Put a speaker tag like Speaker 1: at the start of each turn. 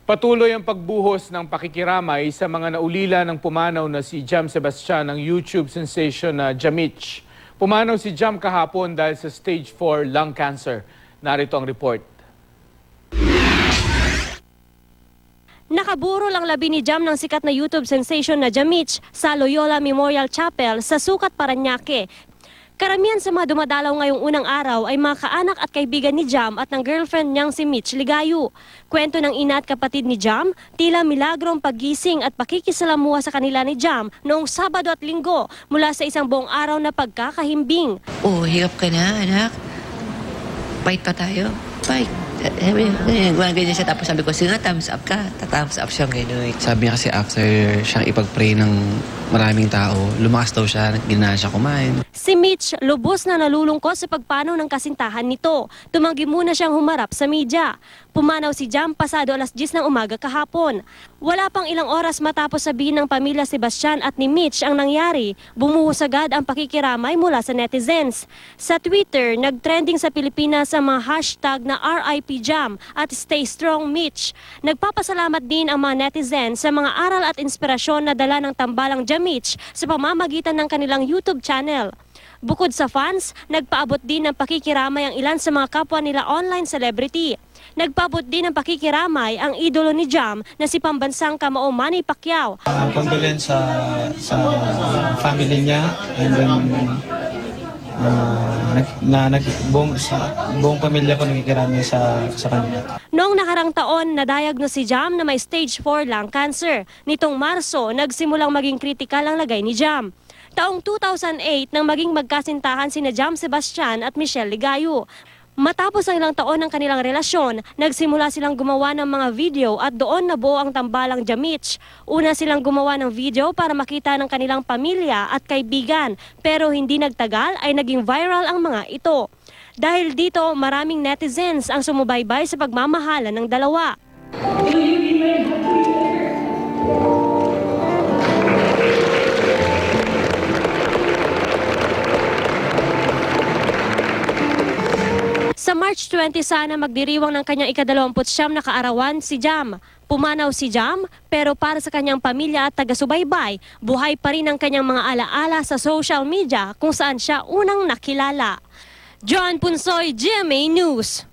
Speaker 1: Patuloy ang pagbuhos ng pakikiramay sa mga naulila ng pumanaw na si Jam Sebastian ng YouTube sensation na Jamich. Pumanaw si Jam kahapon dahil sa stage 4 lung cancer. Narito ang report.
Speaker 2: Nakaburol ang labi ni Jam ng sikat na YouTube sensation na Jamich sa Loyola Memorial Chapel sa Sucat, Parañaque. Karamihan sa mga dumadalaw ngayong unang araw ay mga kaanak at kaibigan ni Jam at ng girlfriend niyang si Mitch Ligayo. Kwento ng ina at kapatid ni Jam, tila milagrong paggising at pakikisalamuha sa kanila ni Jam noong Sabado at Linggo mula sa isang buong araw na pagkakahimbing.
Speaker 3: Oh, hirap ka na, anak. Fight pa tayo. Fight. Ganyan siya. Tapos sabi ko, sige nga, thumbs up ka. Thumbs up siya gano'n.
Speaker 4: Sabi niya kasi after siyang ipag-pray ng maraming tao, lumakas daw siya, hindi na siya kumain.
Speaker 2: Si Mitch lubos na nalulungkot sa pagpanaw ng kasintahan nito. Tumanggi muna siyang humarap sa media. Pumanaw si Jam pasado alas 10 ng umaga kahapon. Wala pang ilang oras matapos sabihin ng pamilya Sebastian at ni Mitch ang nangyari, bumuhos agad ang pakikiramay mula sa netizens. Sa Twitter, nagtrending sa Pilipinas ang mga hashtag na RIP Jam at Stay Strong Mitch. Nagpapasalamat din ang mga netizens sa mga aral at inspirasyon na dala ng tambalang Jamich sa pamamagitan ng kanilang YouTube channel. Bukod sa fans, nagpaabot din ng pakikiramay ang ilan sa mga kapwa nila online celebrity. Nagpaabot din ng pakikiramay ang idolo ni Jam na si pambansang kamao Manny Pacquiao.
Speaker 5: Condolence sa family niya and then buong pamilya ko nakikiramay sa kanila.
Speaker 2: Noong nakarang taon, na-diagnose si Jam na may stage 4 lung cancer. Nitong Marso, nagsimulang maging kritikal ang lagay ni Jam. Taong 2008 nang maging magkasintahan sina Jam Sebastian at Michelle Ligayo. Matapos ang ilang taon ng kanilang relasyon, nagsimula silang gumawa ng mga video at doon nabuo ang tambalang Jamich. Una silang gumawa ng video para makita ng kanilang pamilya at kaibigan, pero hindi nagtagal ay naging viral ang mga ito. Dahil dito, maraming netizens ang sumubaybay sa pagmamahalan ng dalawa. Sa March 20 sana magdiriwang ng kanyang ika-29 na kaarawan si Jam. Pumanaw si Jam, pero para sa kanyang pamilya at taga-subaybay, buhay pa rin ang kanyang mga alaala sa social media kung saan siya unang nakilala. John Punsoy, GMA News.